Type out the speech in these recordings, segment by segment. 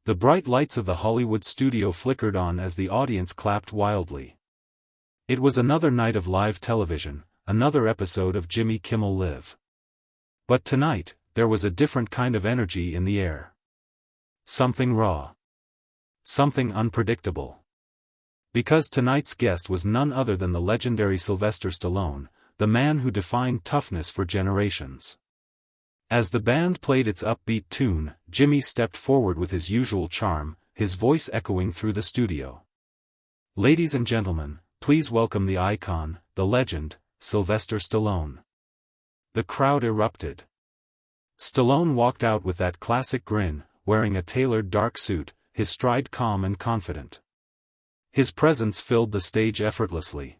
The bright lights of the Hollywood studio flickered on as the audience clapped wildly. It was another night of live television, another episode of Jimmy Kimmel Live. But tonight, there was a different kind of energy in the air. Something raw. Something unpredictable. Because tonight's guest was none other than the legendary Sylvester Stallone, the man who defined toughness for generations. As the band played its upbeat tune, Jimmy stepped forward with his usual charm, his voice echoing through the studio. Ladies and gentlemen, please welcome the icon, the legend, Sylvester Stallone. The crowd erupted. Stallone walked out with that classic grin, wearing a tailored dark suit, his stride calm and confident. His presence filled the stage effortlessly.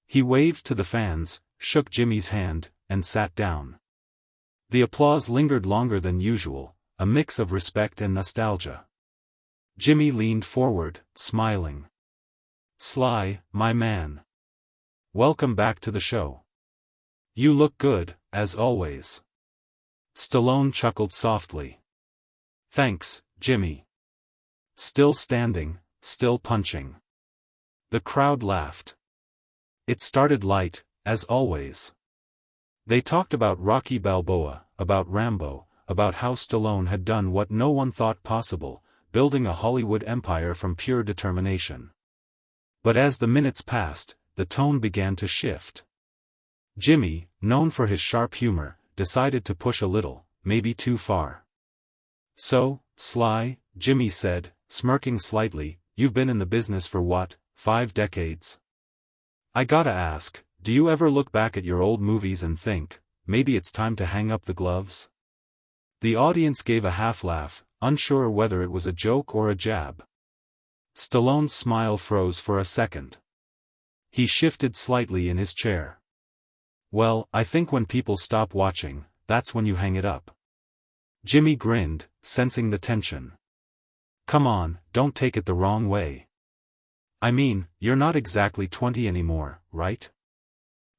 He waved to the fans, shook Jimmy's hand, and sat down. The applause lingered longer than usual, a mix of respect and nostalgia. Jimmy leaned forward, smiling. "Sly, my man. Welcome back to the show. You look good, as always." Stallone chuckled softly. "Thanks, Jimmy." Still standing, still punching. The crowd laughed. It started light, as always. They talked about Rocky Balboa, about Rambo, about how Stallone had done what no one thought possible, building a Hollywood empire from pure determination. But as the minutes passed, the tone began to shift. Jimmy, known for his sharp humor, decided to push a little, maybe too far. "So, Sly," Jimmy said, smirking slightly, "you've been in the business for what, 5 decades? I gotta ask, do you ever look back at your old movies and think, maybe it's time to hang up the gloves?" The audience gave a half laugh, unsure whether it was a joke or a jab. Stallone's smile froze for a second. He shifted slightly in his chair. "Well, I think when people stop watching, that's when you hang it up." Jimmy grinned, sensing the tension. "Come on, don't take it the wrong way. I mean, you're not exactly 20 anymore, right?"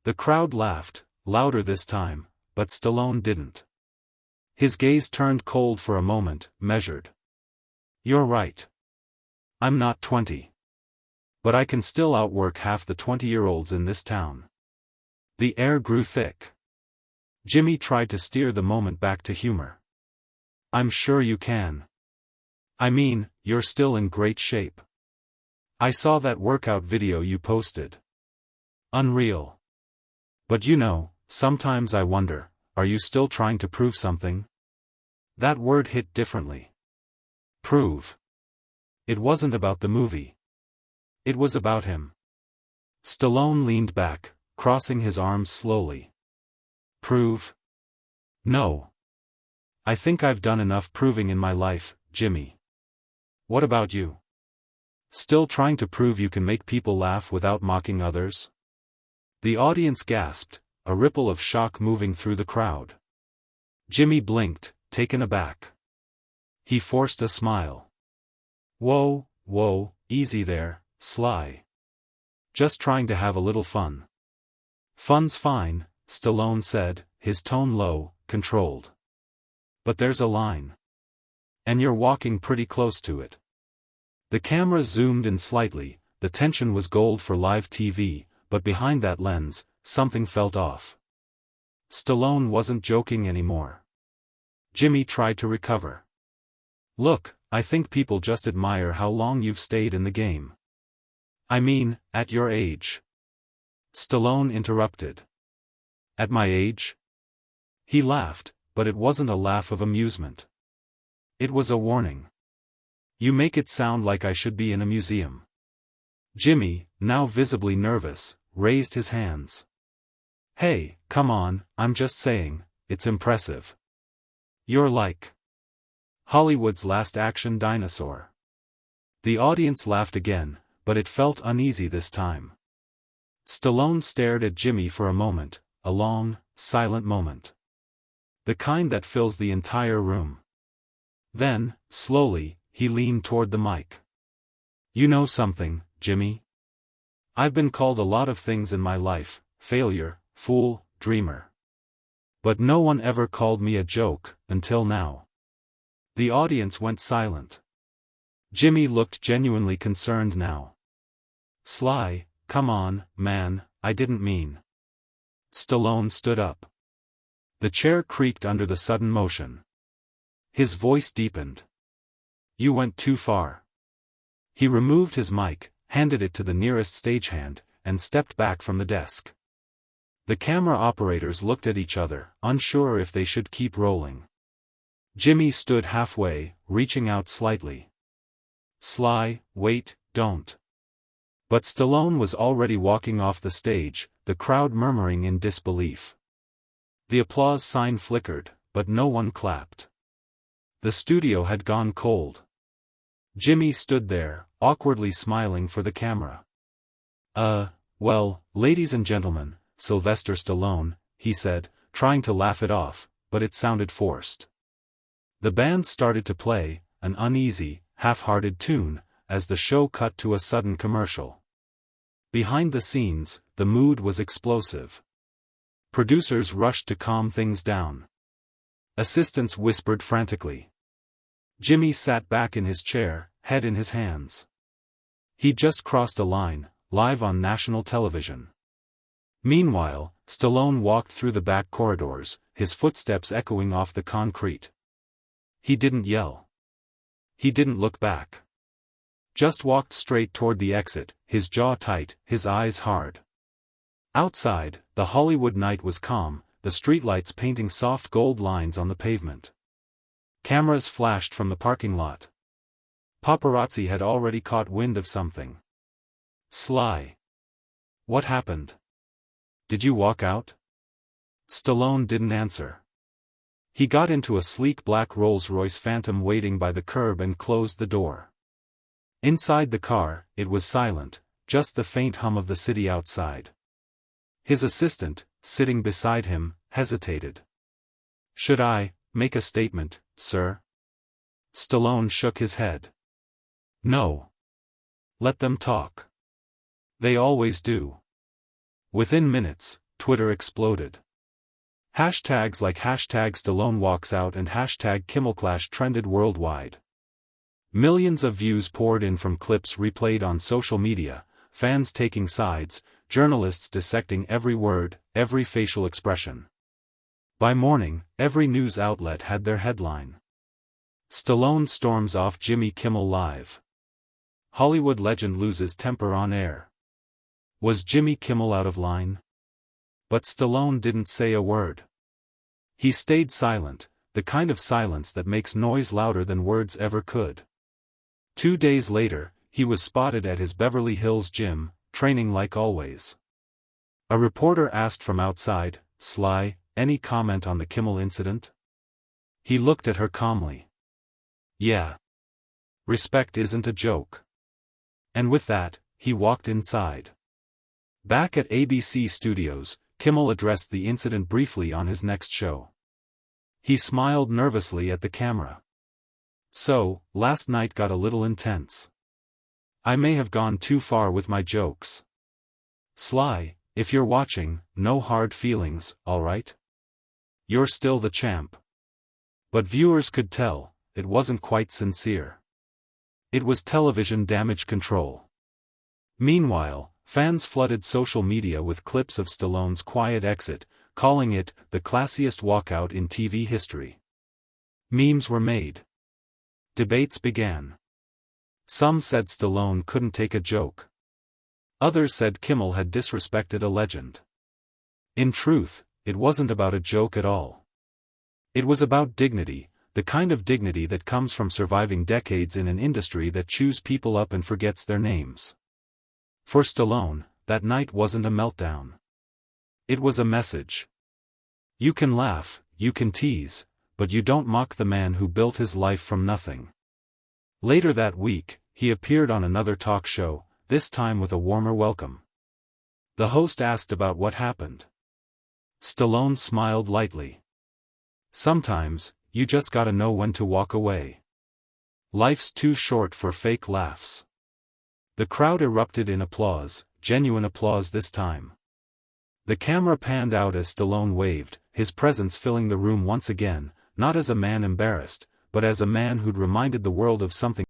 The crowd laughed, louder this time, but Stallone didn't. His gaze turned cold for a moment, measured. "You're right. I'm not 20. But I can still outwork half the 20-year-olds in this town." The air grew thick. Jimmy tried to steer the moment back to humor. "I'm sure you can. I mean, you're still in great shape. I saw that workout video you posted. Unreal. But you know, sometimes I wonder, are you still trying to prove something?" That word hit differently. Prove. It wasn't about the movie. It was about him. Stallone leaned back, crossing his arms slowly. "Prove? No. I think I've done enough proving in my life, Jimmy. What about you? Still trying to prove you can make people laugh without mocking others?" The audience gasped, a ripple of shock moving through the crowd. Jimmy blinked, taken aback. He forced a smile. Whoa, easy there, Sly. Just trying to have a little fun." "Fun's fine," Stallone said, his tone low, controlled. "But there's a line. And you're walking pretty close to it." The camera zoomed in slightly, the tension was gold for live TV, but behind that lens, something felt off. Stallone wasn't joking anymore. Jimmy tried to recover. "Look, I think people just admire how long you've stayed in the game. I mean, at your age." Stallone interrupted. "At my age?" He laughed, but it wasn't a laugh of amusement. It was a warning. "You make it sound like I should be in a museum." Jimmy, now visibly nervous, raised his hands. "Hey, come on, I'm just saying, it's impressive. You're like Hollywood's last action dinosaur." The audience laughed again, but it felt uneasy this time. Stallone stared at Jimmy for a moment, a long, silent moment. The kind that fills the entire room. Then, slowly, he leaned toward the mic. "You know something, Jimmy? I've been called a lot of things in my life, failure, fool, dreamer. But no one ever called me a joke, until now." The audience went silent. Jimmy looked genuinely concerned now. Sly, come on, man, I didn't mean. Stallone stood up. The chair creaked under the sudden motion. His voice deepened. You went too far. He removed his mic, handed it to the nearest stagehand, and stepped back from the desk. The camera operators looked at each other, unsure if they should keep rolling. Jimmy stood halfway, reaching out slightly. Sly, wait, don't. But Stallone was already walking off the stage, the crowd murmuring in disbelief. The applause sign flickered, but no one clapped. The studio had gone cold. Jimmy stood there, awkwardly smiling for the camera. Well, ladies and gentlemen, Sylvester Stallone, he said, trying to laugh it off, but it sounded forced. The band started to play, an uneasy, half-hearted tune, as the show cut to a sudden commercial. Behind the scenes, the mood was explosive. Producers rushed to calm things down. Assistants whispered frantically. Jimmy sat back in his chair, head in his hands. He'd just crossed a line, live on national television. Meanwhile, Stallone walked through the back corridors, his footsteps echoing off the concrete. He didn't yell. He didn't look back. Just walked straight toward the exit, his jaw tight, his eyes hard. Outside, the Hollywood night was calm, the streetlights painting soft gold lines on the pavement. Cameras flashed from the parking lot. Paparazzi had already caught wind of something. Sly. What happened? Did you walk out? Stallone didn't answer. He got into a sleek black Rolls-Royce Phantom waiting by the curb and closed the door. Inside the car, it was silent, just the faint hum of the city outside. His assistant, sitting beside him, hesitated. Should I make a statement, sir? Stallone shook his head. No. Let them talk. They always do. Within minutes, Twitter exploded. Hashtags like #Stallone walks out and #KimmelClash trended worldwide. Millions of views poured in from clips replayed on social media, fans taking sides, journalists dissecting every word, every facial expression. By morning, every news outlet had their headline. Stallone storms off Jimmy Kimmel Live. Hollywood legend loses temper on air. Was Jimmy Kimmel out of line? But Stallone didn't say a word. He stayed silent, the kind of silence that makes noise louder than words ever could. 2 days later, he was spotted at his Beverly Hills gym, training like always. A reporter asked from outside, Sly, any comment on the Kimmel incident? He looked at her calmly. Yeah. Respect isn't a joke. And with that, he walked inside. Back at ABC Studios, Kimmel addressed the incident briefly on his next show. He smiled nervously at the camera. So, last night got a little intense. I may have gone too far with my jokes. Sly, if you're watching, no hard feelings, alright? You're still the champ. But viewers could tell, it wasn't quite sincere. It was television damage control. Meanwhile, fans flooded social media with clips of Stallone's quiet exit, calling it the classiest walkout in TV history. Memes were made. Debates began. Some said Stallone couldn't take a joke. Others said Kimmel had disrespected a legend. In truth, it wasn't about a joke at all. It was about dignity, the kind of dignity that comes from surviving decades in an industry that chews people up and forgets their names. For Stallone, that night wasn't a meltdown. It was a message. You can laugh, you can tease, but you don't mock the man who built his life from nothing. Later that week, he appeared on another talk show, this time with a warmer welcome. The host asked about what happened. Stallone smiled lightly. Sometimes, you just gotta know when to walk away. Life's too short for fake laughs. The crowd erupted in applause, genuine applause this time. The camera panned out as Stallone waved, his presence filling the room once again, not as a man embarrassed, but as a man who'd reminded the world of something